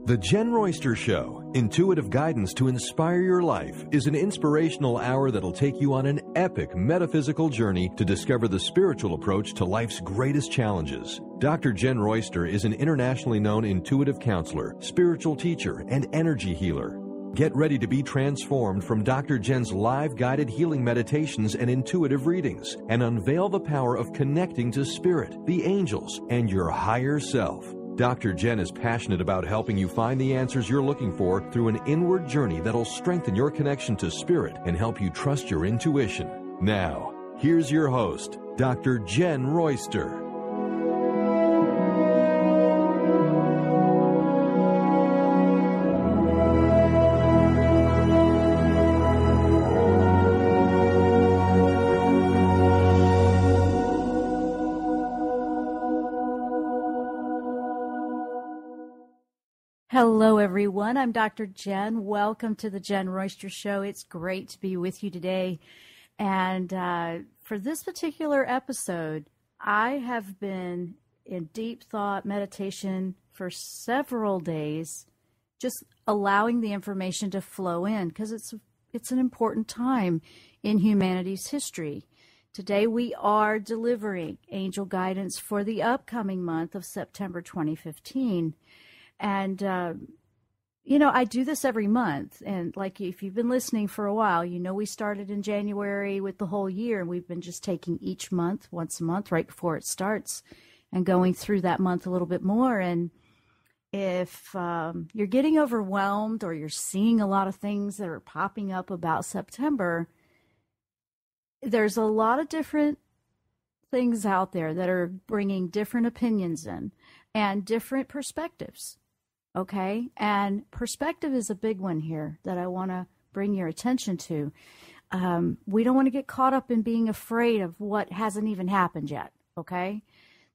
The Jenn Royster Show, intuitive guidance to inspire your life, is an inspirational hour that'll take you on an epic metaphysical journey to discover the spiritual approach to life's greatest challenges. Dr. Jenn Royster is an internationally known intuitive counselor, spiritual teacher, and energy healer. Get ready to be transformed from Dr. Jenn's live guided healing meditations and intuitive readings, and unveil the power of connecting to spirit, the angels, and your higher self. Dr. Jenn is passionate about helping you find the answers you're looking for through an inward journey that'll strengthen your connection to spirit and help you trust your intuition. Now, here's your host, Dr. Jenn Royster. Hello, everyone. I'm Dr. Jenn. Welcome to the Jenn Royster Show. It's great to be with you today. And for this particular episode, I have been in deep thought meditation for several days, just allowing the information to flow in because it's an important time in humanity's history. Today, we are delivering angel guidance for the upcoming month of September 2015. And, I do this every month. And like if you've been listening for a while, we started in January with the whole year. And we've been just taking each month, once a month, right before it starts and going through that month a little bit more. And if you're getting overwhelmed or you're seeing a lot of things that are popping up about September, there's a lot of different things out there that are bringing different opinions in and different perspectives. Okay, and perspective is a big one here that I want to bring your attention to. We don't want to get caught up in being afraid of what hasn't even happened yet, okay?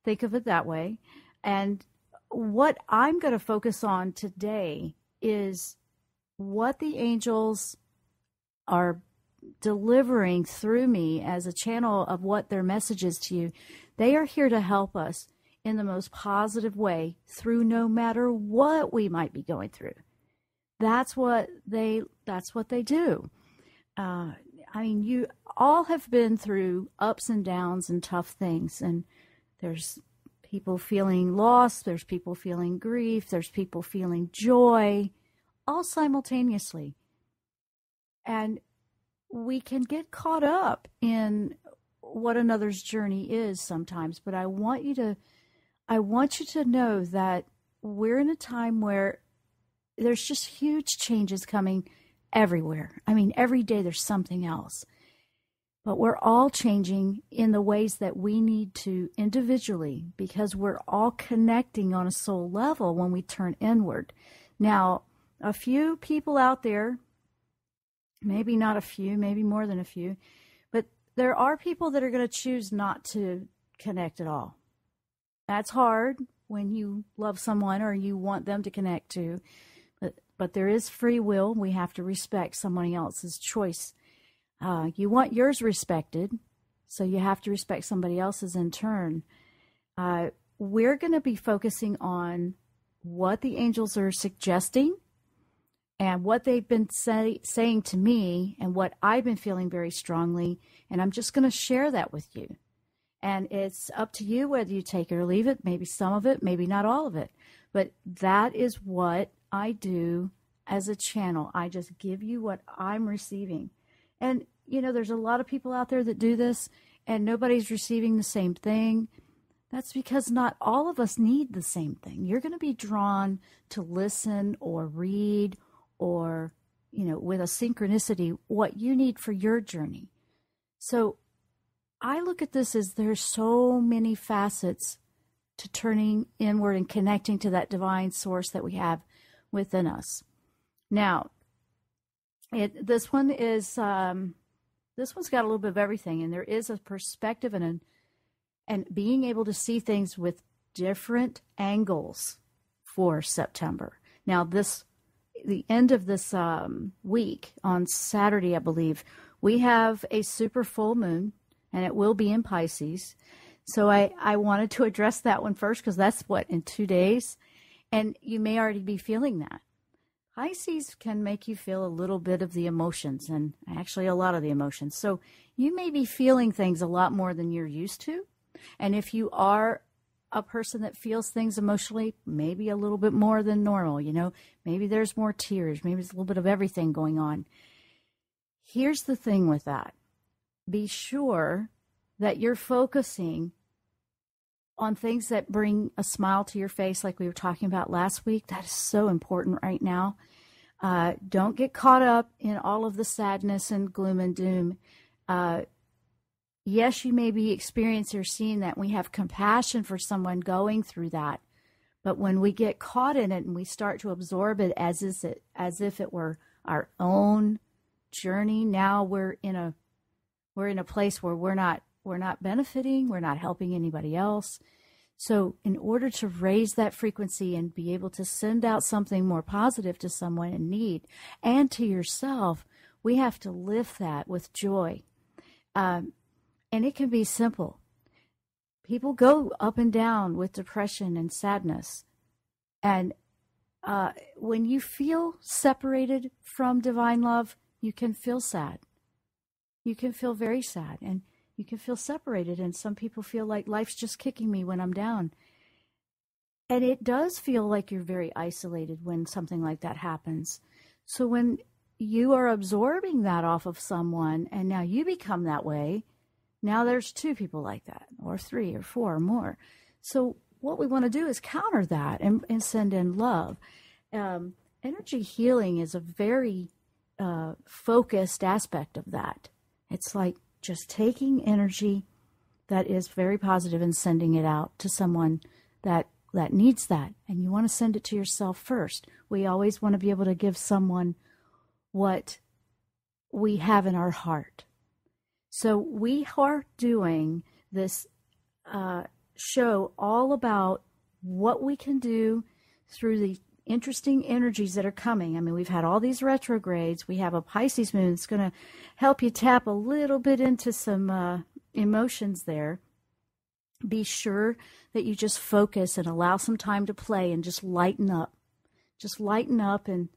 Think of it that way. And what I'm going to focus on today is what the angels are delivering through me as a channel of what their message is to you. They are here to help us in the most positive way through no matter what we might be going through. That's what they do. You all have been through ups and downs and tough things, and there's people feeling lost, there's people feeling grief, there's people feeling joy, all simultaneously. And we can get caught up in what another's journey is sometimes, but I want you to know that we're in a time where there's just huge changes coming everywhere. Every day there's something else. But we're all changing in the ways that we need to individually because we're all connecting on a soul level when we turn inward. Now, a few people out there, maybe not a few, maybe more than a few, but there are people that are going to choose not to connect at all. That's hard when you love someone or you want them to connect to, but there is free will. We have to respect someone else's choice. You want yours respected, so you have to respect somebody else's in turn. We're going to be focusing on what the angels are suggesting and what they've been saying to me and what I've been feeling very strongly, and I'm just going to share that with you. And it's up to you whether you take it or leave it, maybe some of it, maybe not all of it. But that is what I do as a channel. I just give you what I'm receiving. And, there's a lot of people out there that do this, and nobody's receiving the same thing. That's because not all of us need the same thing. You're going to be drawn to listen or read or, with a synchronicity, what you need for your journey. So I look at this as there's so many facets to turning inward and connecting to that divine source that we have within us. Now, this one's got a little bit of everything, and there is a perspective and being able to see things with different angles for September. Now, the end of this week on Saturday, I believe, we have a super full moon. And it will be in Pisces. So I wanted to address that one first because that's in 2 days. And you may already be feeling that. Pisces can make you feel a little bit of the emotions, and actually a lot of the emotions. So you may be feeling things a lot more than you're used to. And if you are a person that feels things emotionally, maybe a little bit more than normal, maybe there's more tears, maybe there's a little bit of everything going on. Here's the thing with that. Be sure that you're focusing on things that bring a smile to your face, like we were talking about last week. That is so important right now. Don't get caught up in all of the sadness and gloom and doom. Yes, you may be experiencing or seeing that. We have compassion for someone going through that. But when we get caught in it and we start to absorb it as if it were our own journey, now we're in a place where we're not benefiting, we're not helping anybody else. So in order to raise that frequency and be able to send out something more positive to someone in need and to yourself, we have to lift that with joy. And it can be simple. People go up and down with depression and sadness. And when you feel separated from divine love, you can feel sad. You can feel very sad. And you can feel separated, and some people feel like life's just kicking me when I'm down. And it does feel like you're very isolated when something like that happens. So when you are absorbing that off of someone, and now you become that way, now there's 2 people like that, or 3 or 4 or more. So what we want to do is counter that and send in love. Energy healing is a very focused aspect of that. It's like just taking energy that is very positive and sending it out to someone that needs that. And you want to send it to yourself first. We always want to be able to give someone what we have in our heart. So we are doing this show all about what we can do through the interesting energies that are coming. I mean, we've had all these retrogrades. We have a Pisces moon that's going to help you tap a little bit into some emotions there. Be sure that you just focus and allow some time to play and just lighten up. Just lighten up and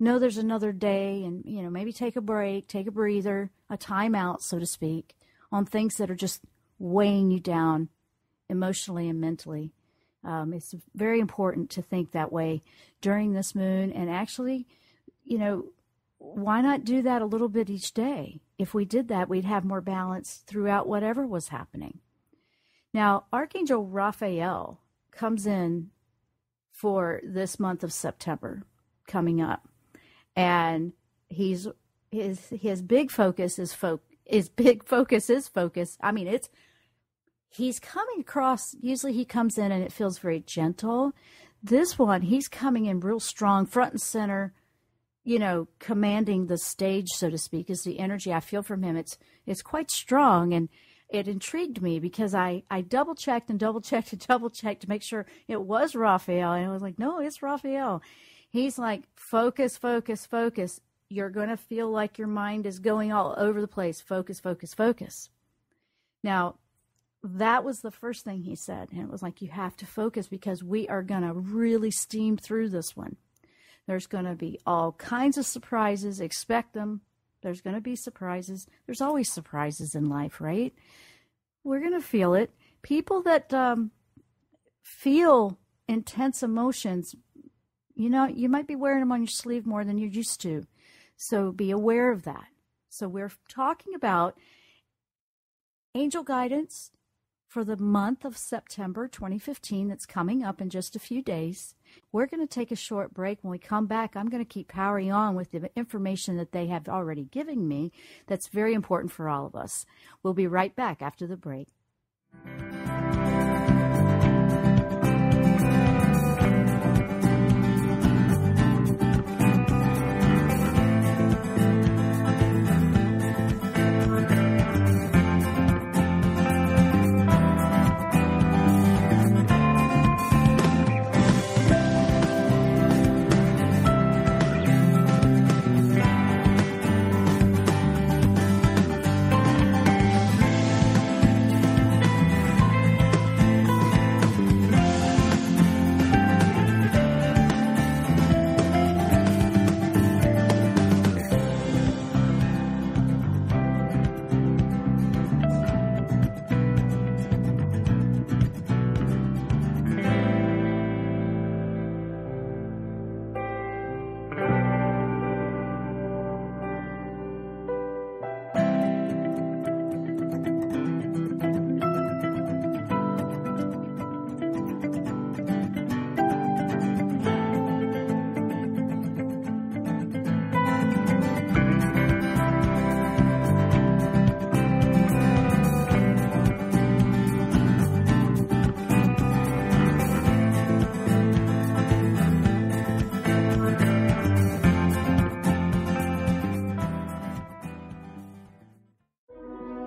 know there's another day, and, maybe take a break, take a breather, a time out, so to speak, on things that are just weighing you down emotionally and mentally. It's very important to think that way during this moon. And actually, why not do that a little bit each day? If we did that, we'd have more balance throughout whatever was happening. Now, Archangel Raphael comes in for this month of September coming up. And his big focus is focus. I mean, he's coming across, usually he comes in and it feels very gentle. This one, he's coming in real strong, front and center, commanding the stage, so to speak, is the energy I feel from him. It's quite strong, and it intrigued me because I double-checked to make sure it was Raphael. And I was like, no, it's Raphael. He's like, focus, focus, focus. You're going to feel like your mind is going all over the place. Focus, focus, focus. Now, that was the first thing he said. And it was like, you have to focus because we are going to really steam through this one. There's going to be all kinds of surprises. Expect them. There's going to be surprises. There's always surprises in life, right? We're going to feel it. People that feel intense emotions, you might be wearing them on your sleeve more than you're used to. So be aware of that. So we're talking about angel guidance for the month of September 2015 that's coming up in just a few days. We're going to take a short break. When we come back, I'm going to keep powering on with the information that they have already given me that's very important for all of us. We'll be right back after the break.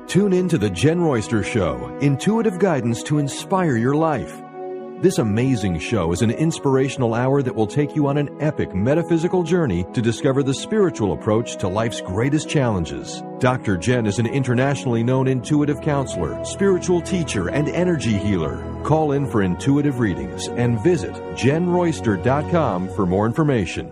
Tune in to The Jenn Royster Show, intuitive guidance to inspire your life. This amazing show is an inspirational hour that will take you on an epic metaphysical journey to discover the spiritual approach to life's greatest challenges. Dr. Jenn is an internationally known intuitive counselor, spiritual teacher, and energy healer. Call in for intuitive readings and visit JennRoyster.com for more information.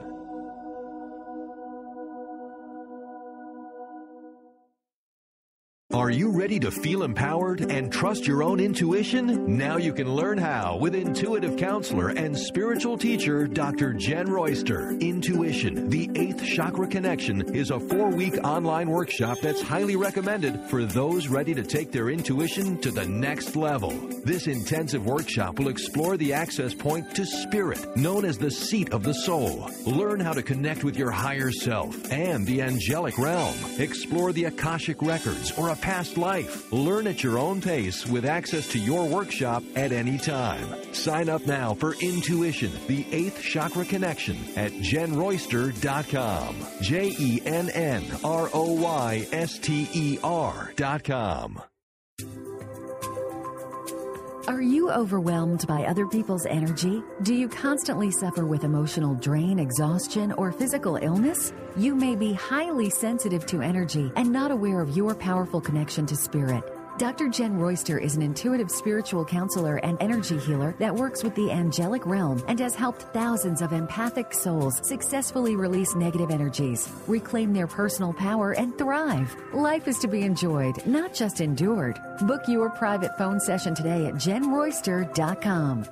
Are you ready to feel empowered and trust your own intuition? Now you can learn how with intuitive counselor and spiritual teacher Dr. Jenn Royster. Intuition, the 8th Chakra Connection, is a 4-week online workshop that's highly recommended for those ready to take their intuition to the next level. This intensive workshop will explore the access point to spirit, known as the seat of the soul. Learn how to connect with your higher self and the angelic realm. Explore the Akashic records or a past life. Learn at your own pace with access to your workshop at any time. Sign up now for Intuition, the 8th Chakra Connection at JennRoyster.com. JennRoyster.com. Are you overwhelmed by other people's energy? Do you constantly suffer with emotional drain, exhaustion, or physical illness? You may be highly sensitive to energy and not aware of your powerful connection to spirit. Dr. Jenn Royster is an intuitive spiritual counselor and energy healer that works with the angelic realm and has helped thousands of empathic souls successfully release negative energies, reclaim their personal power, and thrive. Life is to be enjoyed, not just endured. Book your private phone session today at JennRoyster.com.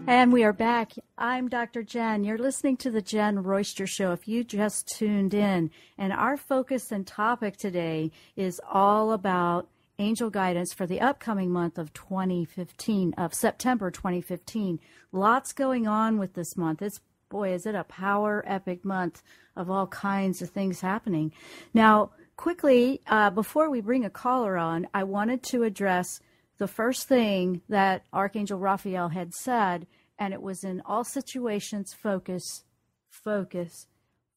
And we are back. I'm Dr. Jenn. You're listening to the Jenn Royster Show. If you just tuned in, and our focus and topic today is all about angel guidance for the upcoming month of 2015, of September 2015. Lots going on with this month. Is it a power epic month of all kinds of things happening. Now, quickly, before we bring a caller on, I wanted to address the first thing that Archangel Raphael had said, and it was in all situations, focus, focus,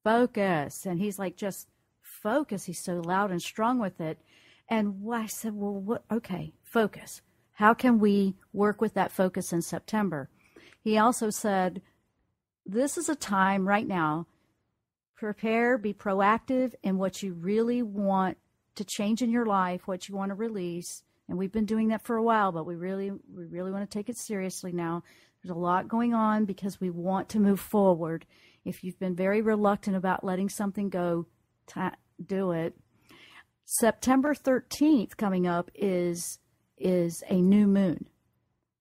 focus. And he's like, just focus. He's so loud and strong with it. And I said, well, what? Okay, focus. How can we work with that focus in September? He also said, this is a time right now, prepare, be proactive in what you really want to change in your life, what you want to release. And we've been doing that for a while, but we really want to take it seriously now. There's a lot going on because we want to move forward. If you've been very reluctant about letting something go, do it. September 13th coming up is a new moon.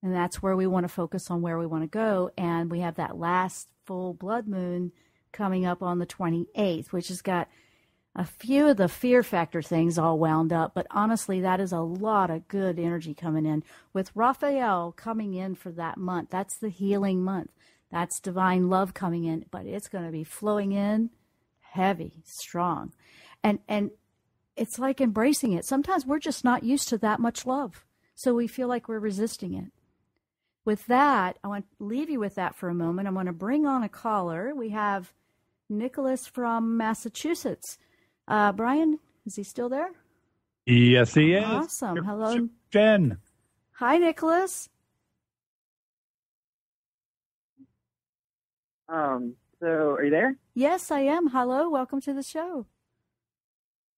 And that's where we want to focus on where we want to go. And we have that last full blood moon coming up on the 28th, which has got a few of the fear factor things all wound up, but honestly, that is a lot of good energy coming in. With Raphael coming in for that month, that's the healing month. That's divine love coming in, but it's going to be flowing in heavy, strong. And it's like embracing it. Sometimes we're just not used to that much love, so we feel like we're resisting it. With that, I want to leave you with that for a moment. I'm going to bring on a caller. We have Nicholas from Massachusetts. Brian, is he still there? Yes, he is. Awesome. Hello, Jenn. Hi, Nicholas. So are you there? Yes, I am. Hello. Welcome to the show.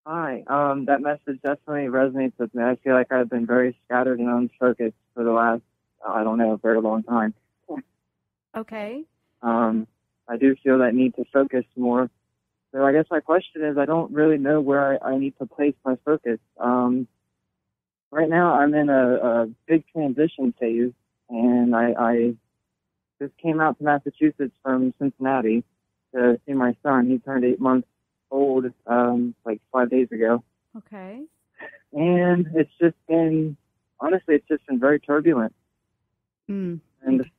Hi. That message definitely resonates with me. I feel like I've been very scattered and unfocused for the last, I don't know, a very long time. Okay. I do feel that need to focus more. So I guess my question is, I don't really know where I need to place my focus. Right now I'm in a big transition phase, and I just came out to Massachusetts from Cincinnati to see my son. He turned 8 months old, like 5 days ago. Okay. And honestly, it's just been very turbulent. Mm. And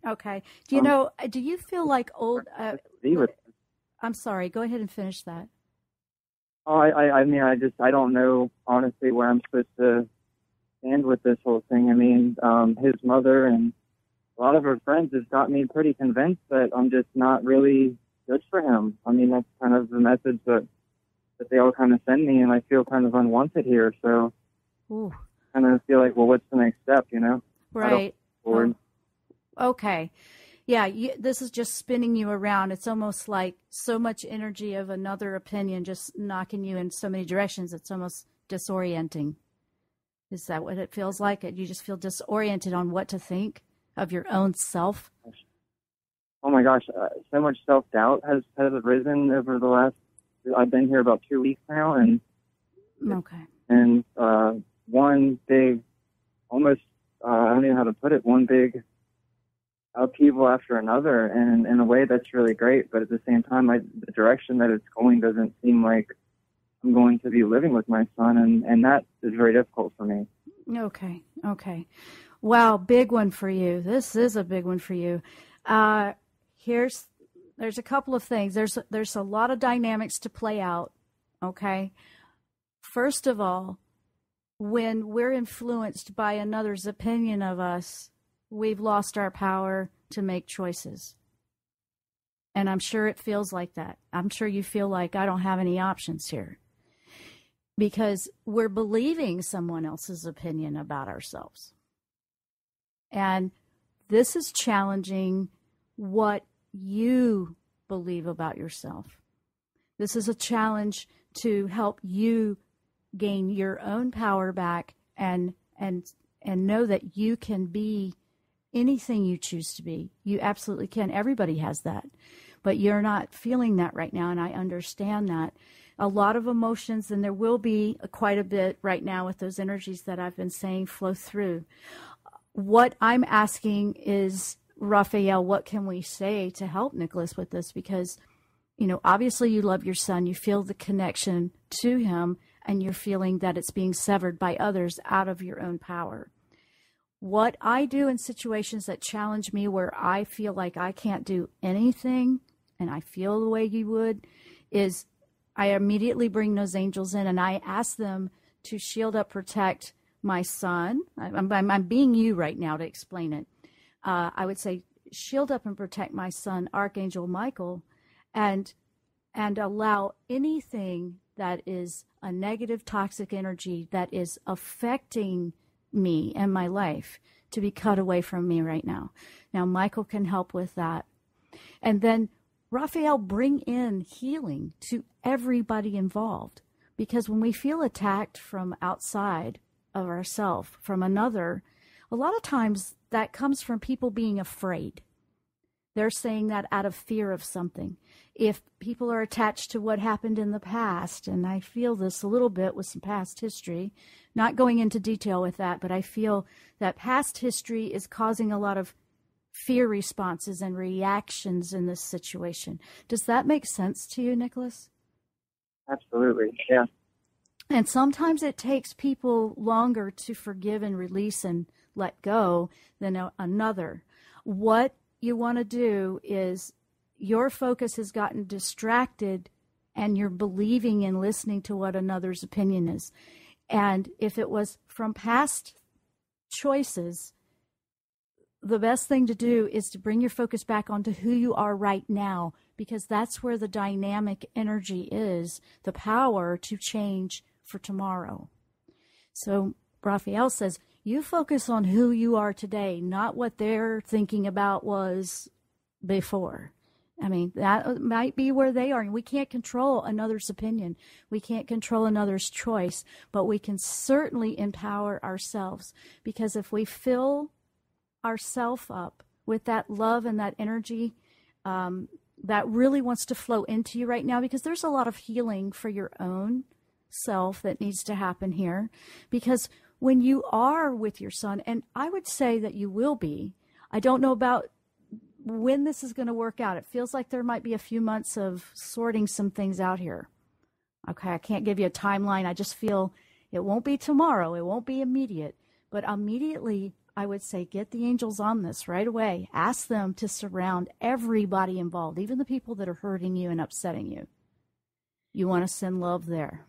okay. Do you feel like I'm sorry, go ahead and finish that. I mean, I don't know, honestly, where I'm supposed to stand with this whole thing. I mean, his mother and a lot of her friends have got me pretty convinced that I'm just not really good for him. I mean, that's kind of the message that they all kind of send me, and I feel kind of unwanted here. So Ooh. I kind of feel like, well, what's the next step, you know? Right. Okay. Yeah, this is just spinning you around. It's almost like so much energy of another opinion just knocking you in so many directions. It's almost disorienting. Is that what it feels like? You just feel disoriented on what to think of your own self? Oh, my gosh. So much self-doubt has arisen over the last, I've been here about 2 weeks now. And okay. And one big, almost, I don't even know how to put it, one big upheaval after another, and in a way that's really great, but at the same time, the direction that it's going doesn't seem like I'm going to be living with my son, and that is very difficult for me. Okay. Wow, big one for you. This is a big one for you. There's a couple of things. There's a lot of dynamics to play out, okay? First of all, when we're influenced by another's opinion of us, we've lost our power to make choices. And I'm sure it feels like that. I'm sure you feel like I don't have any options here. Because we're believing someone else's opinion about ourselves. And this is challenging what you believe about yourself. This is a challenge to help you gain your own power back and know that you can be anything you choose to be. You absolutely can. Everybody has that. But you're not feeling that right now, and I understand that. A lot of emotions, and there will be quite a bit right now with those energies that I've been saying flow through. What I'm asking is, Raphael, what can we say to help Nicholas with this? Because, obviously you love your son. You feel the connection to him, and you're feeling that it's being severed by others out of your own power. What I do in situations that challenge me, where I feel like I can't do anything, and I feel the way you would, is I immediately bring those angels in and I ask them to shield up, protect my son. I'm being you right now to explain it. I would say shield up and protect my son, Archangel Michael, and allow anything that is a negative, toxic energy that is affecting me and my life to be cut away from me right now. Now, Michael can help with that. And then, Raphael, bring in healing to everybody involved. Because when we feel attacked from outside of ourselves, from another, a lot of times that comes from people being afraid. They're saying that out of fear of something. If people are attached to what happened in the past, and I feel this a little bit with some past history, not going into detail with that, but I feel that past history is causing a lot of fear responses and reactions in this situation. Does that make sense to you, Nicholas? Absolutely, yeah. And sometimes it takes people longer to forgive and release and let go than another. What you want to do is, your focus has gotten distracted and you're believing and listening to what another's opinion is. And if it was from past choices, the best thing to do is to bring your focus back onto who you are right now, because that's where the dynamic energy is, the power to change for tomorrow. So Raphael says, you focus on who you are today, not what they're thinking about was before. I mean, that might be where they are. And we can't control another's opinion. We can't control another's choice, but we can certainly empower ourselves, because if we fill ourselves up with that love and that energy that really wants to flow into you right now, because there's a lot of healing for your own self that needs to happen here. Because when you are with your son, and I would say that you will be, I don't know about when this is going to work out. It feels like there might be a few months of sorting some things out here. Okay, I can't give you a timeline. I just feel it won't be tomorrow. It won't be immediate. But immediately, I would say get the angels on this right away. Ask them to surround everybody involved, even the people that are hurting you and upsetting you. You want to send love there.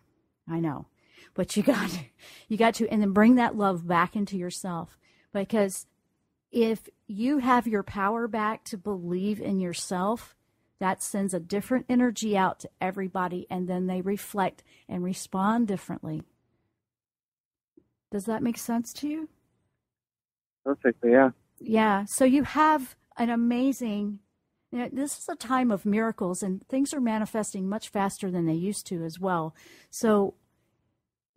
I know. But you got to, and then bring that love back into yourself. Because if you have your power back to believe in yourself, that sends a different energy out to everybody, and then they reflect and respond differently. Does that make sense to you? Perfectly, yeah. Yeah, so you have an amazing, this is a time of miracles, and things are manifesting much faster than they used to as well. So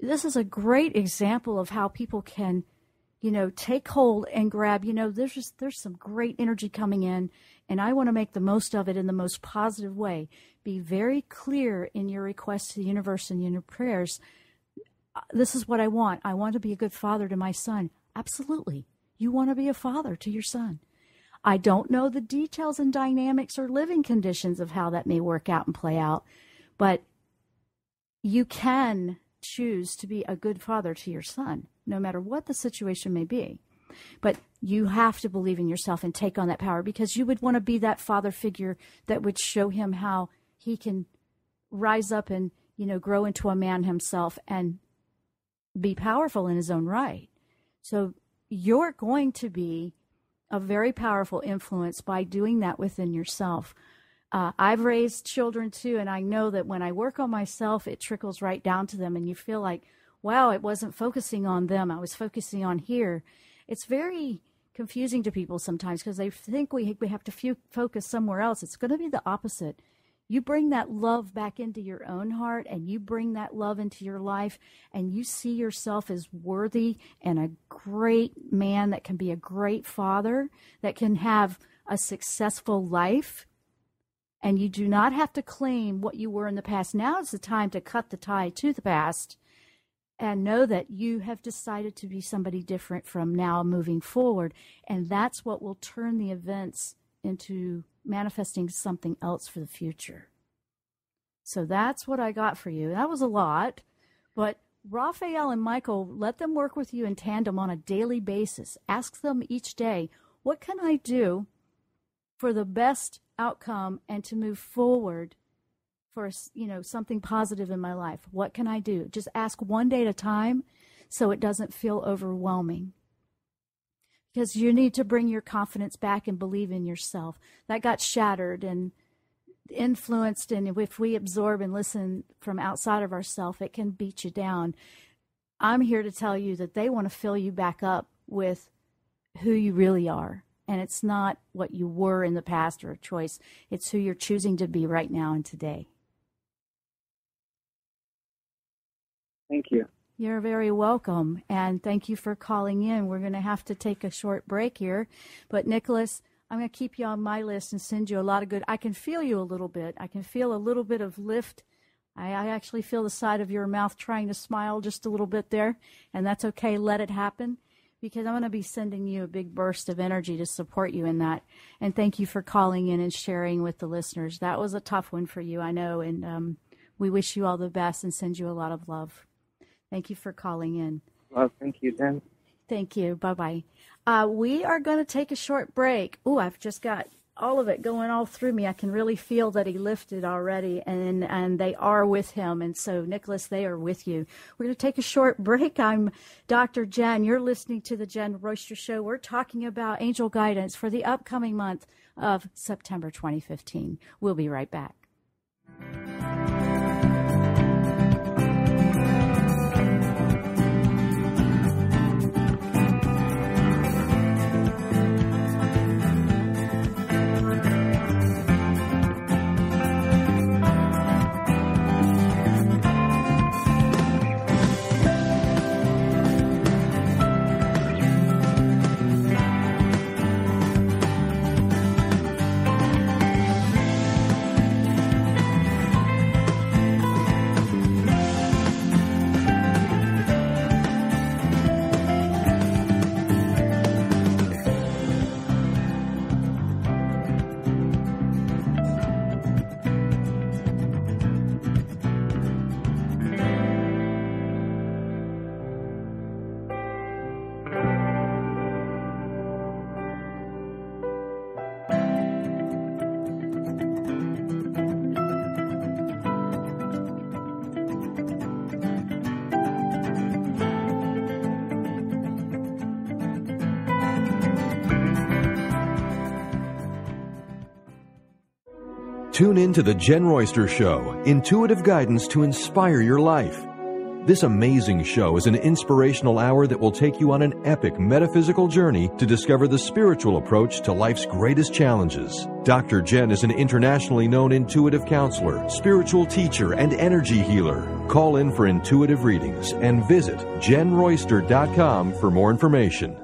this is a great example of how people can, take hold and grab, there's some great energy coming in, and I want to make the most of it in the most positive way. Be very clear in your requests to the universe and in your prayers. This is what I want. I want to be a good father to my son. Absolutely. You want to be a father to your son. I don't know the details and dynamics or living conditions of how that may work out and play out, but you can choose to be a good father to your son, no matter what the situation may be. But you have to believe in yourself and take on that power, because you would want to be that father figure that would show him how he can rise up and, grow into a man himself and be powerful in his own right. So you're going to be a very powerful influence by doing that within yourself. I've raised children too, and I know that when I work on myself, it trickles right down to them, and you feel like, wow, it wasn't focusing on them. I was focusing on here. It's very confusing to people sometimes because they think we have to focus somewhere else. It's going to be the opposite. You bring that love back into your own heart, and you bring that love into your life, and you see yourself as worthy and a great man that can be a great father, that can have a successful life. And you do not have to claim what you were in the past. Now is the time to cut the tie to the past and know that you have decided to be somebody different from now moving forward. And that's what will turn the events into manifesting something else for the future. So that's what I got for you. That was a lot, but Raphael and Michael, let them work with you in tandem on a daily basis. Ask them each day, what can I do for the best outcome and to move forward for, something positive in my life? What can I do? Just ask one day at a time so it doesn't feel overwhelming. Because you need to bring your confidence back and believe in yourself. That got shattered and influenced, and if we absorb and listen from outside of ourselves, it can beat you down. I'm here to tell you that they want to fill you back up with who you really are. And it's not what you were in the past or a choice. It's who you're choosing to be right now and today. Thank you. You're very welcome, and thank you for calling in. We're going to have to take a short break here, but Nicholas, I'm going to keep you on my list and send you a lot of good. I can feel you a little bit. I can feel a little bit of lift. I actually feel the side of your mouth trying to smile just a little bit there, and that's okay. Let it happen, because I'm going to be sending you a big burst of energy to support you in that. And thank you for calling in and sharing with the listeners. That was a tough one for you, I know, and we wish you all the best and send you a lot of love. Thank you for calling in. Well, thank you, Jen. Thank you. Bye-bye. We are going to take a short break. Oh, I've just got all of it going all through me. I can really feel that he lifted already, and they are with him. And so, Nicholas, they are with you. We're going to take a short break. I'm Dr. Jenn. You're listening to the Jenn Royster Show. We're talking about angel guidance for the upcoming month of September 2015. We'll be right back. Tune in to The Jenn Royster Show, intuitive guidance to inspire your life. This amazing show is an inspirational hour that will take you on an epic metaphysical journey to discover the spiritual approach to life's greatest challenges. Dr. Jenn is an internationally known intuitive counselor, spiritual teacher, and energy healer. Call in for intuitive readings and visit JennRoyster.com for more information.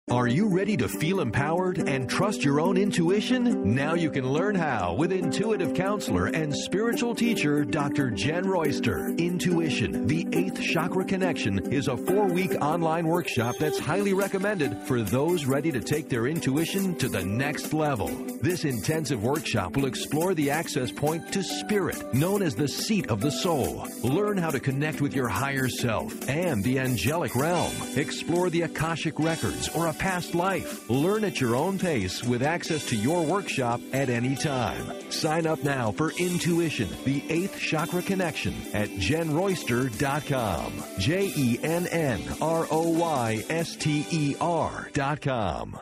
Are you ready to feel empowered and trust your own intuition? Now you can learn how with intuitive counselor and spiritual teacher Dr. Jenn Royster. Intuition, the 8th Chakra Connection, is a 4-week online workshop that's highly recommended for those ready to take their intuition to the next level. This intensive workshop will explore the access point to spirit, known as the seat of the soul. Learn how to connect with your higher self and the angelic realm. Explore the Akashic records or a past life. Learn at your own pace with access to your workshop at any time. Sign up now for Intuition, the 8th Chakra Connection at JennRoyster.com. JennRoyster.com.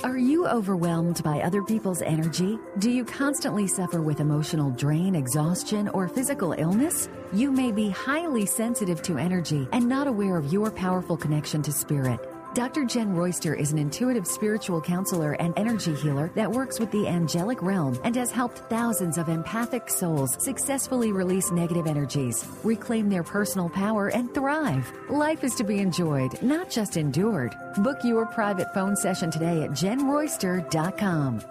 Are you overwhelmed by other people's energy? Do you constantly suffer with emotional drain, exhaustion, or physical illness? You may be highly sensitive to energy and not aware of your powerful connection to spirit. Dr. Jenn Royster is an intuitive spiritual counselor and energy healer that works with the angelic realm and has helped thousands of empathic souls successfully release negative energies, reclaim their personal power, and thrive. Life is to be enjoyed, not just endured. Book your private phone session today at JennRoyster.com.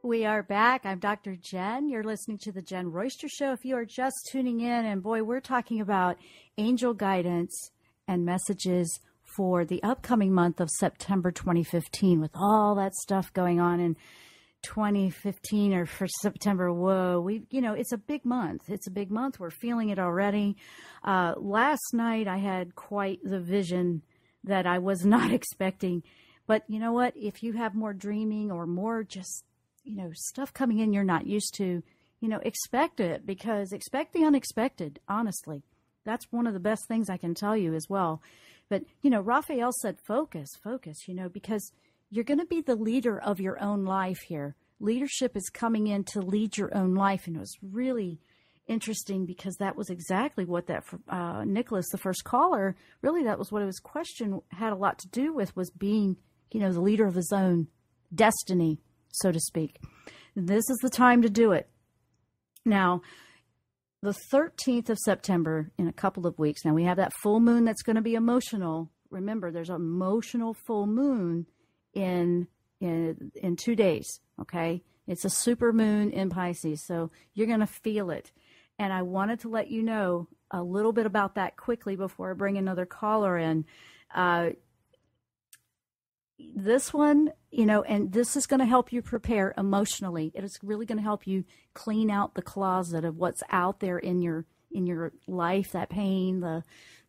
We are back. I'm Dr. Jenn. You're listening to the Jenn Royster Show. If you are just tuning in, and boy, we're talking about angel guidance and messages for the upcoming month of September 2015 with all that stuff going on in 2015 or for September. Whoa, it's a big month. It's a big month. We're feeling it already. Last night I had quite the vision that I was not expecting. But you know what? If you have more dreaming or more just stuff coming in you're not used to, expect it, because expect the unexpected, honestly. That's one of the best things I can tell you as well. But, Raphael said focus, because you're going to be the leader of your own life here. Leadership is coming in to lead your own life. And it was really interesting because that was exactly what that Nicholas, the first caller, really that was what his question had a lot to do with, was being, the leader of his own destiny, so to speak. This is the time to do it. Now, the 13th of September, in a couple of weeks, now we have that full moon that's going to be emotional. Remember, there's an emotional full moon in 2 days, okay? It's a super moon in Pisces, so you're going to feel it. And I wanted to let you know a little bit about that quickly before I bring another caller in. This one, and this is going to help you prepare emotionally. It is really going to help you clean out the closet of what's out there in your life, that pain, the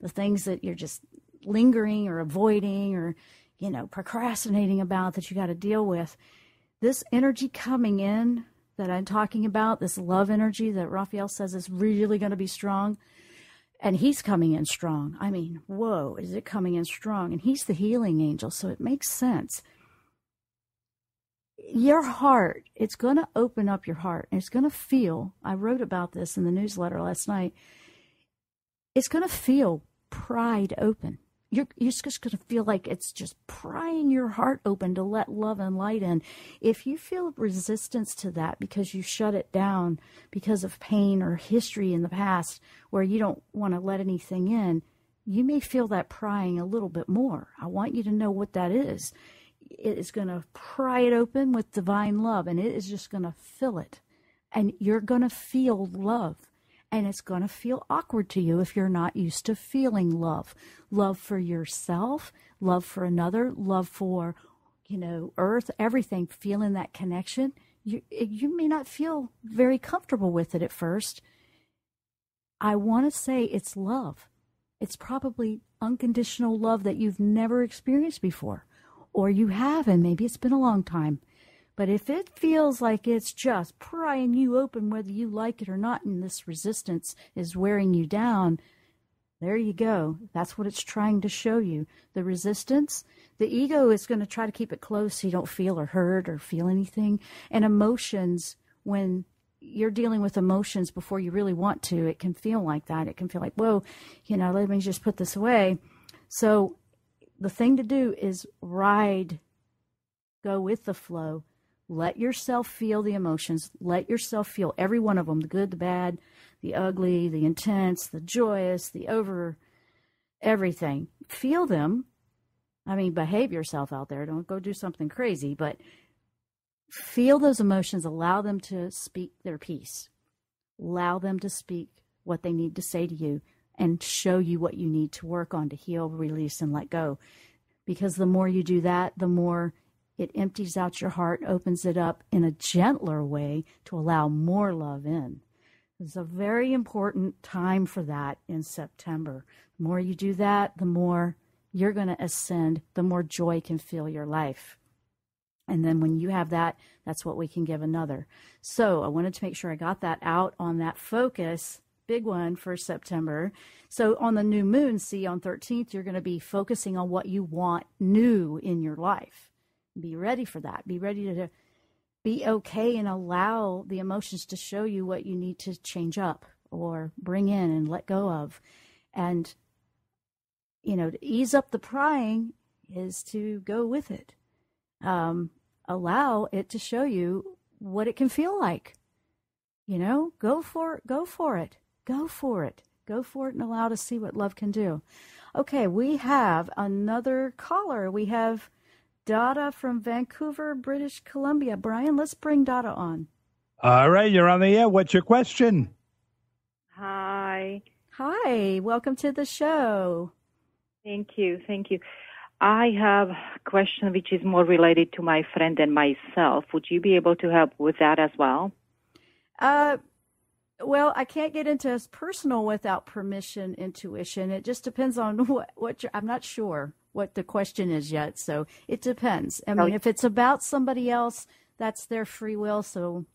things that you're just lingering or avoiding or, procrastinating about that you got to deal with. This energy coming in that I'm talking about, this love energy that Raphael says is really going to be strong. And he's coming in strong. I mean, whoa, is it coming in strong? And he's the healing angel, so it makes sense. Your heart, it's going to open up your heart. And it's going to feel, I wrote about this in the newsletter last night, it's going to feel pride open. you're just going to feel like it's just prying your heart open to let love and light in. If you feel resistance to that because you shut it down because of pain or history in the past where you don't want to let anything in, you may feel that prying a little bit more. I want you to know what that is. It is going to pry it open with divine love, and it is just going to fill it. And you're going to feel love. And it's going to feel awkward to you if you're not used to feeling love. Love for yourself, love for another, love for, earth, everything, feeling that connection. You may not feel very comfortable with it at first. I want to say it's love. It's probably unconditional love that you've never experienced before. Or you have, and maybe it's been a long time. But if it feels like it's just prying you open, whether you like it or not, and this resistance is wearing you down, there you go. That's what it's trying to show you. The resistance, the ego is going to try to keep it close so you don't feel or hurt or feel anything. And emotions, when you're dealing with emotions before you really want to, it can feel like that. It can feel like, whoa, let me just put this away. So the thing to do is go with the flow. Let yourself feel the emotions. Let yourself feel every one of them, the good, the bad, the ugly, the intense, the joyous, the over, everything. Feel them. Behave yourself out there. Don't go do something crazy, but feel those emotions. Allow them to speak their piece. Allow them to speak what they need to say to you and show you what you need to work on to heal, release, and let go. Because the more you do that, the more it empties out your heart, opens it up in a gentler way to allow more love in. It's a very important time for that in September. The more you do that, the more you're going to ascend, the more joy can fill your life. And then when you have that, that's what we can give another. So I wanted to make sure I got that out on that focus, big one for September. So on the new moon, on 13th, you're going to be focusing on what you want new in your life. Be ready for that. Be ready to be okay and allow the emotions to show you what you need to change up or bring in and let go of. And, to ease up the prying is to go with it. Allow it to show you what it can feel like. Go for it. Go for it. Go for it. Go for it and allow to see what love can do. Okay, we have another caller. We have Dada from Vancouver, British Columbia. Brian, let's bring Dada on. All right, you're on the air. What's your question? Hi. Hi, welcome to the show. Thank you. I have a question which is more related to my friend and myself. Would you be able to help with that as well? Well, I can't get into his personal without permission, intuition. It just depends on what I'm not sure what the question is yet, so it depends. If it's about somebody else, that's their free will, so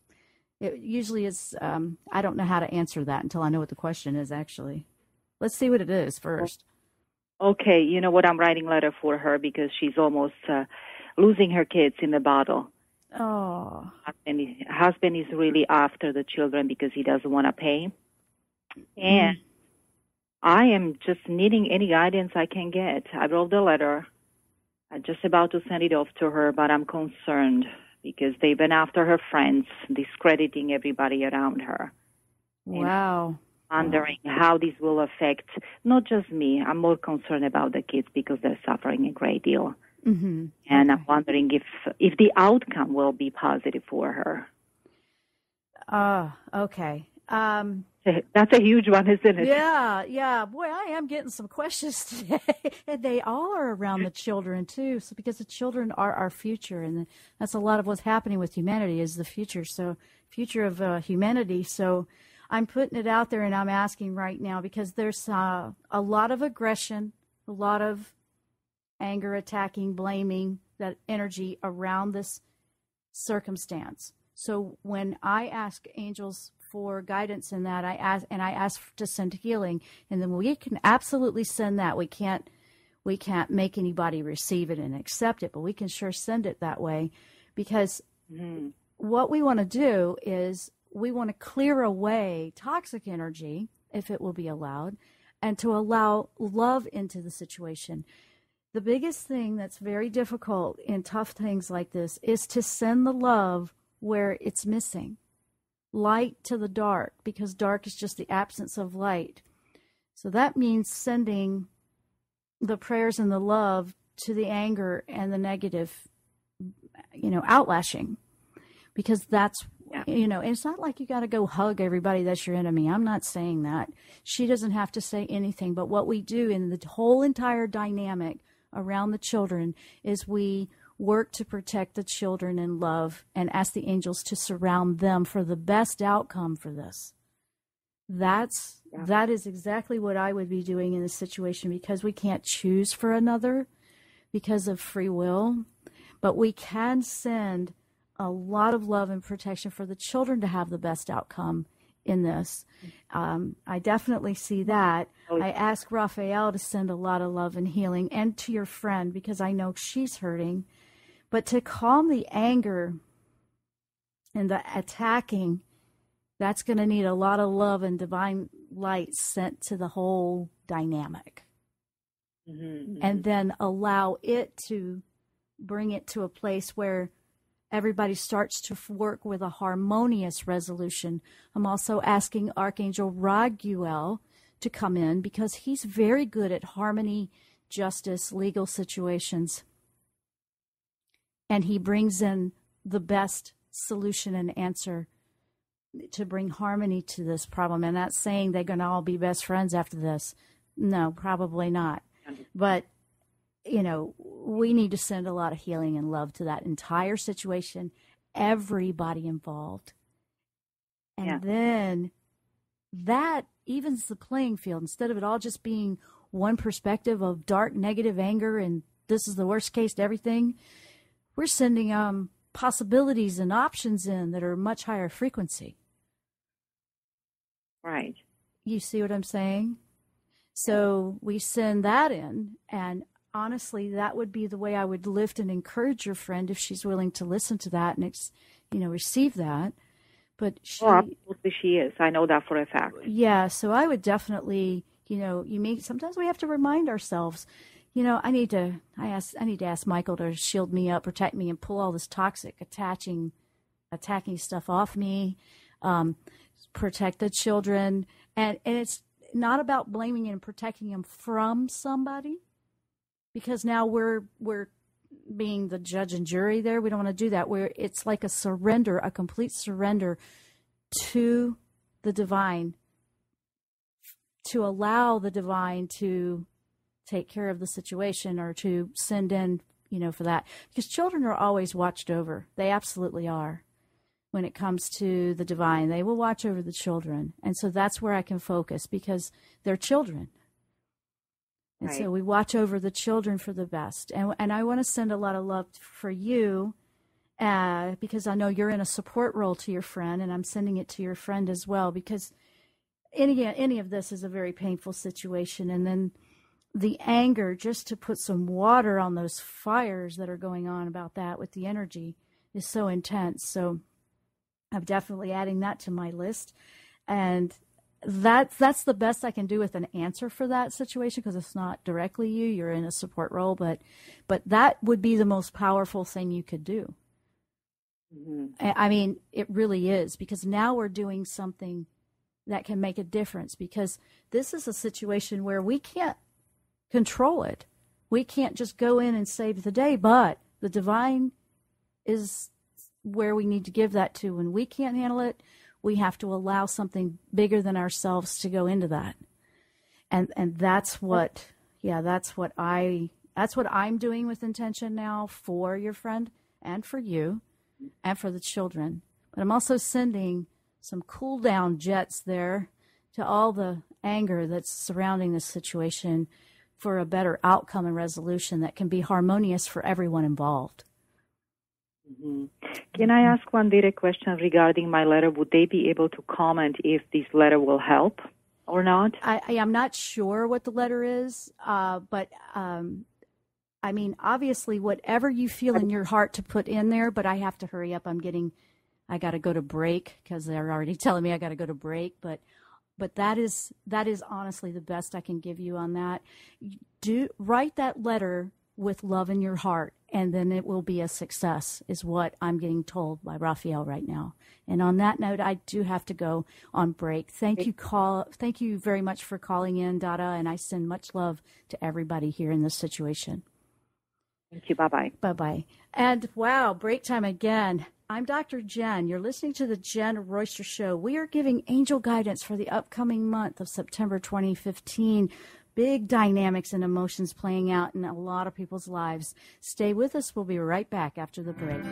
it usually is, I don't know how to answer that until I know what the question is, actually. Let's see what it is first. Okay, you know what, I'm writing a letter for her because she's almost losing her kids in the bottle. Oh. Husband is really after the children because he doesn't want to pay. And I am just needing any guidance I can get. I wrote the letter. I'm just about to send it off to her, but I'm concerned because they've been after her friends, discrediting everybody around her. Wow. Wondering how this will affect not just me. I'm more concerned about the kids because they're suffering a great deal. Mm-hmm. And I'm wondering if the outcome will be positive for her. Okay. That's a huge one, isn't it? Yeah. Boy, I am getting some questions today. And they all are around the children, too. So because the children are our future. And that's a lot of what's happening with humanity is the future. So future of humanity. So I'm putting it out there and I'm asking right now because there's a lot of aggression, a lot of anger, attacking, blaming, that energy around this circumstance. So when I ask angels for guidance in that, I ask to send healing, and then we can absolutely send that. We can't make anybody receive it and accept it, but we can sure send it that way because what we want to do is we want to clear away toxic energy, if it will be allowed, and to allow love into the situation. The biggest thing that's very difficult in tough things like this is to send the love where it's missing. Light to the dark, because dark is just the absence of light. So that means sending the prayers and the love to the anger and the negative, outlashing. Because that's, and it's not like you got to go hug everybody that's your enemy. I'm not saying that. She doesn't have to say anything. But what we do in the whole entire dynamic around the children is we work to protect the children in love and ask the angels to surround them for the best outcome for this. That is exactly what I would be doing in this situation, because we can't choose for another because of free will, but we can send a lot of love and protection for the children to have the best outcome in this. I definitely see that. I ask Raphael to send a lot of love and healing, and to your friend, because I know she's hurting. But to calm the anger and the attacking, that's going to need a lot of love and divine light sent to the whole dynamic. Mm-hmm. And then allow it to bring it to a place where everybody starts to work with a harmonious resolution. I'm also asking Archangel Raguel to come in, because he's very good at harmony, justice, legal situations. And he brings in the best solution and answer to bring harmony to this problem. And not saying they're going to all be best friends after this. No, probably not. But, we need to send a lot of healing and love to that entire situation, everybody involved. And then that evens the playing field. Instead of it all just being one perspective of dark, negative anger, and this is the worst case to everything, we're sending possibilities and options in that are much higher frequency. Right. You see what I'm saying? So we send that in, and honestly, that would be the way I would lift and encourage your friend if she's willing to listen to that and, receive that. But absolutely she is. I know that for a fact. Yeah, so I would definitely, sometimes we have to remind ourselves, I need to ask Michael to shield me up, protect me, and pull all this toxic, attacking stuff off me, protect the children. And it's not about blaming and protecting them from somebody, because now we're being the judge and jury there. We don't want to do that. It's like a surrender, a complete surrender to the divine, to allow the divine to take care of the situation, or to send in, for that. Because children are always watched over. They absolutely are. When it comes to the divine, they will watch over the children. And so that's where I can focus, because they're children. And so we watch over the children for the best. And I want to send a lot of love for you, because I know you're in a support role to your friend, and I'm sending it to your friend as well, because any of this is a very painful situation. And then the anger, just to put some water on those fires that are going on about that with the energy, is so intense. So I'm definitely adding that to my list. And that's the best I can do with an answer for that situation, because it's not directly you. You're in a support role, but that would be the most powerful thing you could do. Mm-hmm. I mean, it really is, because now we're doing something that can make a difference, because this is a situation where we can't control it. We can't just go in and save the day, but the divine is where we need to give that to. When we can't handle it, we have to allow something bigger than ourselves to go into that. And that's what I'm doing with intention now for your friend and for you and for the children. But I'm also sending some cool down jets there to all the anger that's surrounding this situation, for a better outcome and resolution that can be harmonious for everyone involved. Mm-hmm. Can I ask one direct question regarding my letter? Would they be able to comment if this letter will help or not? I am not sure what the letter is, but I mean, obviously, whatever you feel in your heart to put in there, but I have to hurry up. I got to go to break, because they're already telling me I got to go to break. But But that is honestly the best I can give you on that. Write that letter with love in your heart, and then it will be a success, is what I'm getting told by Raphael right now. And on that note, I do have to go on break. Thank you very much for calling in, Dada, and I send much love to everybody here in this situation. Thank you. Bye-bye. Bye-bye. And wow, break time again. I'm Dr. Jenn. You're listening to the Jenn Royster Show. We are giving angel guidance for the upcoming month of September 2015. Big dynamics and emotions playing out in a lot of people's lives. Stay with us. We'll be right back after the break.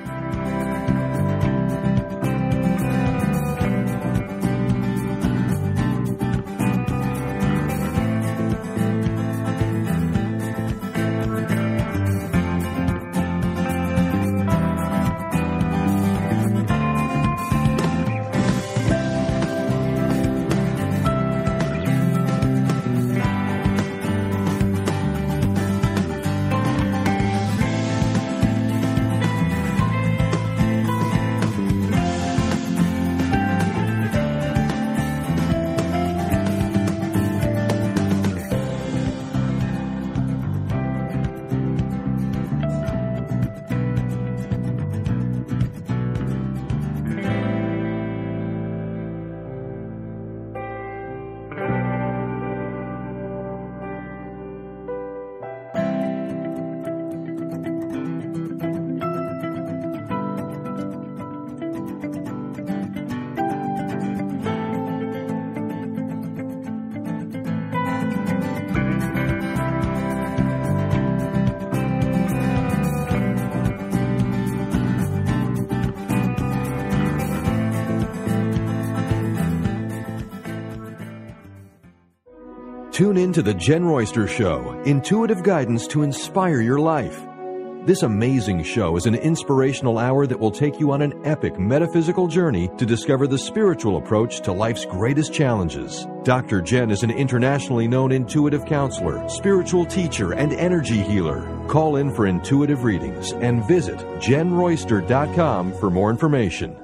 Tune in to the Jenn Royster Show, intuitive guidance to inspire your life. This amazing show is an inspirational hour that will take you on an epic metaphysical journey to discover the spiritual approach to life's greatest challenges. Dr. Jenn is an internationally known intuitive counselor, spiritual teacher, and energy healer. Call in for intuitive readings and visit JennRoyster.com for more information.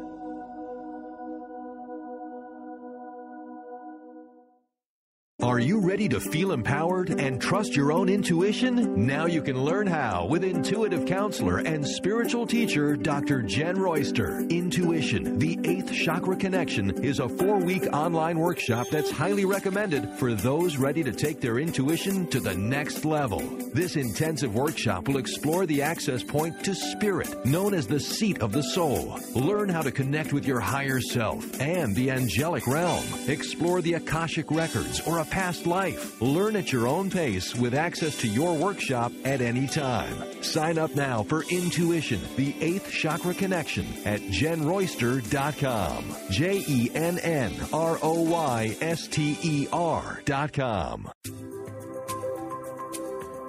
Are you ready to feel empowered and trust your own intuition? Now you can learn how with intuitive counselor and spiritual teacher Dr. Jenn Royster. Intuition, the 8th Chakra Connection, is a 4-week online workshop that's highly recommended for those ready to take their intuition to the next level. This intensive workshop will explore the access point to spirit, known as the seat of the soul. Learn how to connect with your higher self and the angelic realm. Explore the Akashic records or a past life. Learn at your own pace with access to your workshop at any time. Sign up now for Intuition, the 8th Chakra Connection at JennRoyster.com. JennRoyster.com.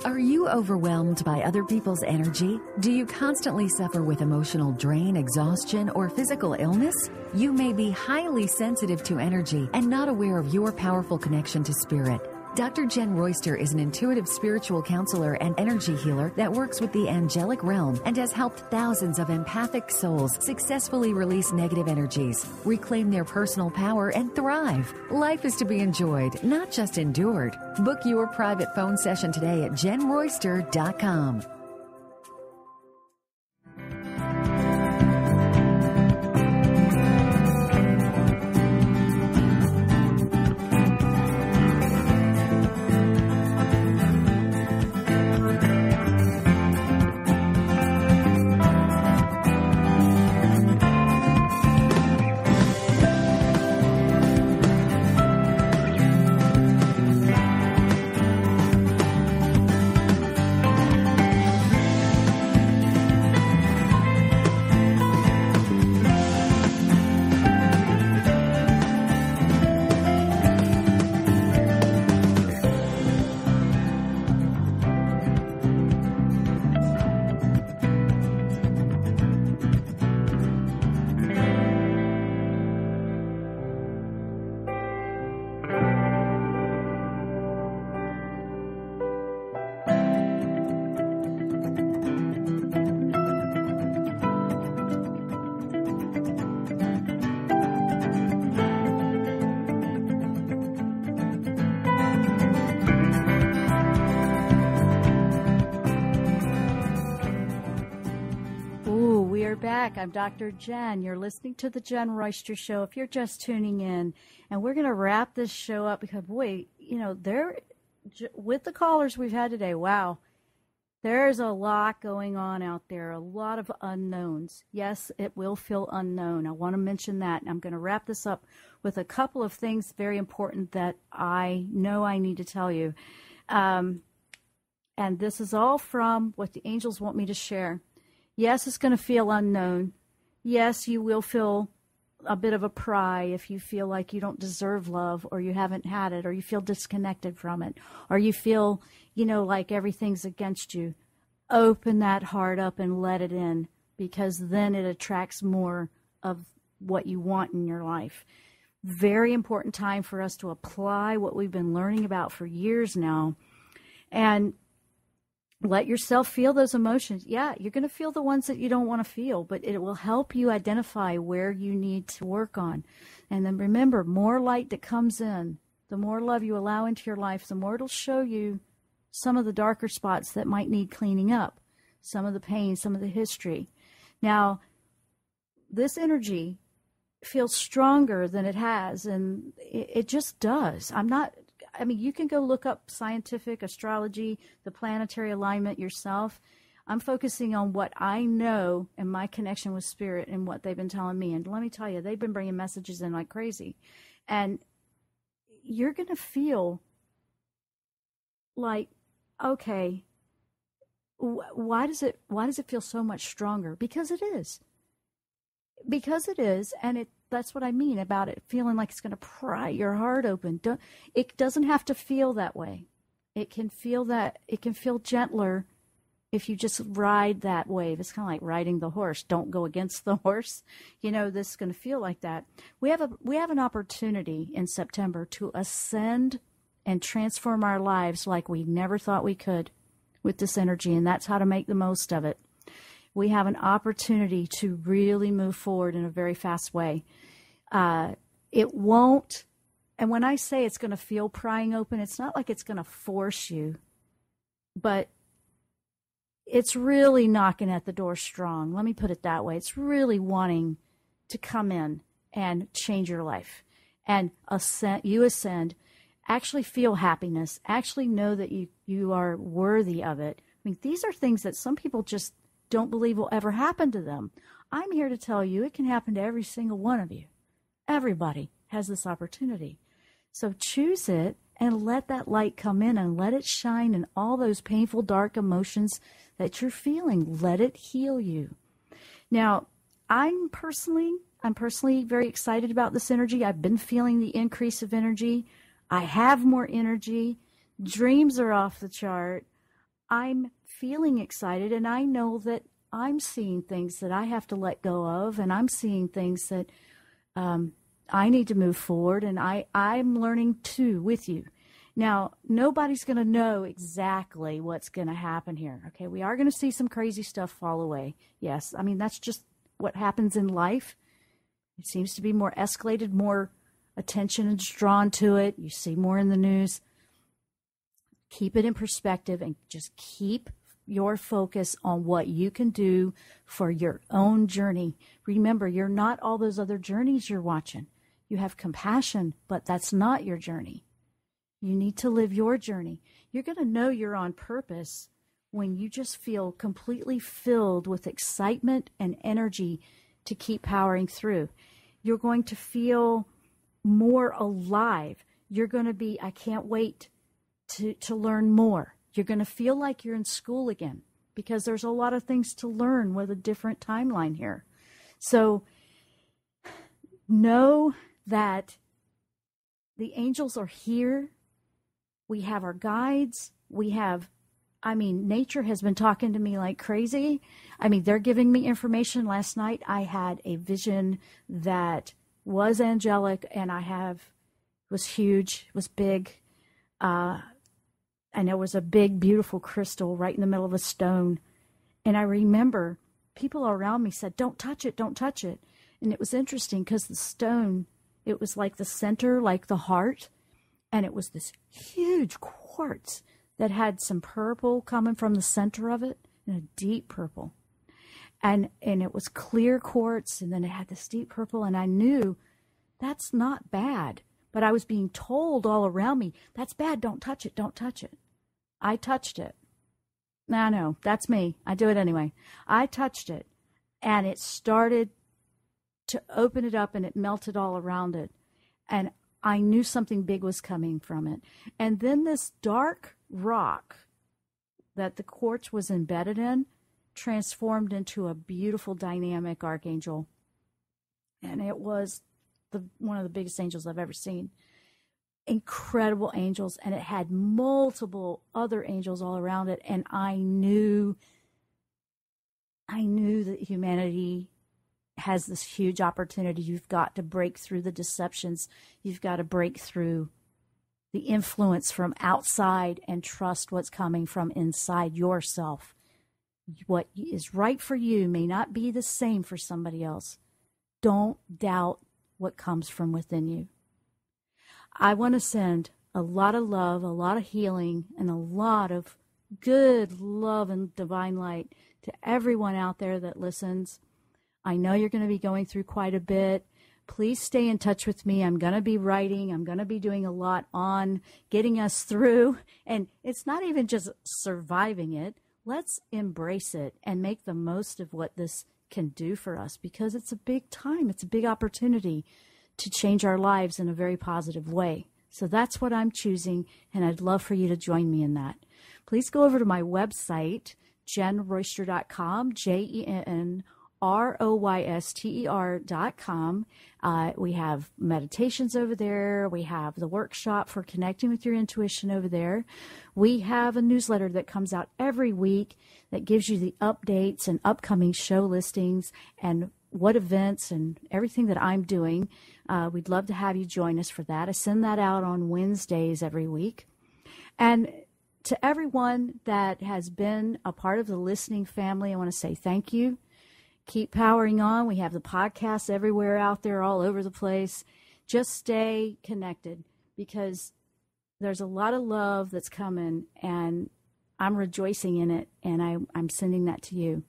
Are you overwhelmed by other people's energy? Do you constantly suffer with emotional drain, exhaustion, or physical illness? You may be highly sensitive to energy and not aware of your powerful connection to spirit. Dr. Jenn Royster is an intuitive spiritual counselor and energy healer that works with the angelic realm and has helped thousands of empathic souls successfully release negative energies, reclaim their personal power, and thrive. Life is to be enjoyed, not just endured. Book your private phone session today at JennRoyster.com. back. I'm Dr. Jenn. You're listening to the Jenn Royster Show. If you're just tuning in, and we're going to wrap this show up because, boy, you know, with the callers we've had today, wow, there's a lot going on out there, a lot of unknowns. Yes, it will feel unknown. I want to mention that. And I'm going to wrap this up with a couple of things very important that I know I need to tell you. And this is all from what the angels want me to share. Yes, it's going to feel unknown. Yes, you will feel a bit of a pry if you feel like you don't deserve love, or you haven't had it, or you feel disconnected from it, or you feel, you know, like everything's against you. Open that heart up and let it in, because then it attracts more of what you want in your life. Very important time for us to apply what we've been learning about for years now. And let yourself feel those emotions. Yeah, you're going to feel the ones that you don't want to feel, but it will help you identify where you need to work on. And then remember, more light that comes in, the more love you allow into your life, the more it'll show you some of the darker spots that might need cleaning up, some of the pain, some of the history. Now, this energy feels stronger than it has, and it just does. I mean, you can go look up scientific astrology, the planetary alignment yourself. I'm focusing on what I know and my connection with spirit and what they've been telling me. And let me tell you, they've been bringing messages in like crazy. And you're going to feel like, okay, why does it feel so much stronger? Because it is. Because it is, and that's what I mean about it feeling like it's going to pry your heart open. It doesn't have to feel that way. It can feel gentler if you just ride that wave. It's kind of like riding the horse. Don't go against the horse. You know, this is going to feel like that. We have an opportunity in September to ascend and transform our lives like we never thought we could with this energy, and that's how to make the most of it. We have an opportunity to really move forward in a very fast way. It won't, and when I say it's going to feel prying open, it's not like it's going to force you, but it's really knocking at the door strong. Let me put it that way. It's really wanting to come in and change your life and ascend, actually feel happiness, actually know that you are worthy of it. I mean, these are things that some people just don't believe will ever happen to them. I'm here to tell you it can happen to every single one of you. Everybody has this opportunity. So choose it and let that light come in and let it shine in all those painful, dark emotions that you're feeling. Let it heal you. Now, I'm personally very excited about this energy. I've been feeling the increase of energy. I have more energy. Dreams are off the chart. I'm feeling excited, and I know that I'm seeing things that I have to let go of, and I'm seeing things that I need to move forward, and I'm learning too with you. Now, nobody's going to know exactly what's going to happen here, okay? We are going to see some crazy stuff fall away. Yes, I mean, that's just what happens in life. It seems to be more escalated, more attention is drawn to it. You see more in the news. Keep it in perspective and just keep your focus on what you can do for your own journey. Remember, you're not all those other journeys you're watching. You have compassion, but that's not your journey. You need to live your journey. You're going to know you're on purpose when you just feel completely filled with excitement and energy to keep powering through. You're going to feel more alive. You're going to be, I can't wait to learn more. You're going to feel like you're in school again because there's a lot of things to learn with a different timeline here. So know that the angels are here. We have our guides. Nature has been talking to me like crazy. They're giving me information. Last night I had a vision that was angelic, and was huge, was big. And there was a big, beautiful crystal right in the middle of a stone. And I remember people around me said, don't touch it, don't touch it. And it was interesting because the stone, it was like the center, like the heart. And it was this huge quartz that had some purple coming from the center of it, and a deep purple. And it was clear quartz, and then it had this deep purple, and I knew that's not bad. But I was being told all around me, that's bad, don't touch it, don't touch it. I touched it. No, that's me. I do it anyway. I touched it, and it started to open it up, and it melted all around it. And I knew something big was coming from it. And then this dark rock that the quartz was embedded in transformed into a beautiful, dynamic archangel. And it was one of the biggest angels I've ever seen. Incredible angels, and it had multiple other angels all around it. And I knew that humanity has this huge opportunity. You've got to break through the deceptions. You've got to break through the influence from outside and trust what's coming from inside yourself. What is right for you may not be the same for somebody else. Don't doubt what comes from within you. I want to send a lot of love, a lot of healing, and a lot of good love and divine light to everyone out there that listens. I know you're going to be going through quite a bit. Please stay in touch with me. I'm going to be writing. I'm going to be doing a lot on getting us through. And it's not even just surviving it. Let's embrace it and make the most of what this can do for us, because it's a big time. It's a big opportunity to change our lives in a very positive way. So that's what I'm choosing, and I'd love for you to join me in that. Please go over to my website, JennRoyster.com, JennRoyster.com. We have meditations over there. We have the workshop for connecting with your intuition over there. We have a newsletter that comes out every week that gives you the updates and upcoming show listings and what events and everything that I'm doing. We'd love to have you join us for that. I send that out on Wednesdays every week. And to everyone that has been a part of the listening family, I want to say thank you. Keep powering on. We have the podcasts everywhere out there, all over the place. Just stay connected, because there's a lot of love that's coming, and I'm rejoicing in it, and I'm sending that to you.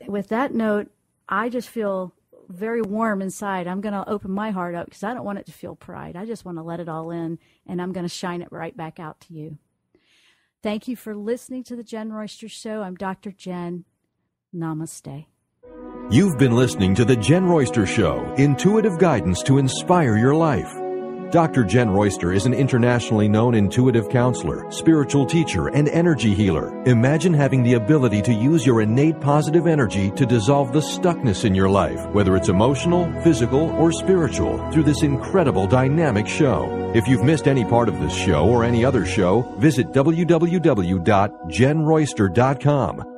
With that note, I just feel very warm inside. I'm going to open my heart up because I don't want it to feel pride. I just want to let it all in, and I'm going to shine it right back out to you. Thank you for listening to the Jenn Royster Show. I'm Dr. Jenn. Namaste. You've been listening to The Jenn Royster Show, intuitive guidance to inspire your life. Dr. Jenn Royster is an internationally known intuitive counselor, spiritual teacher, and energy healer. Imagine having the ability to use your innate positive energy to dissolve the stuckness in your life, whether it's emotional, physical, or spiritual, through this incredible dynamic show. If you've missed any part of this show or any other show, visit www.JennRoyster.com.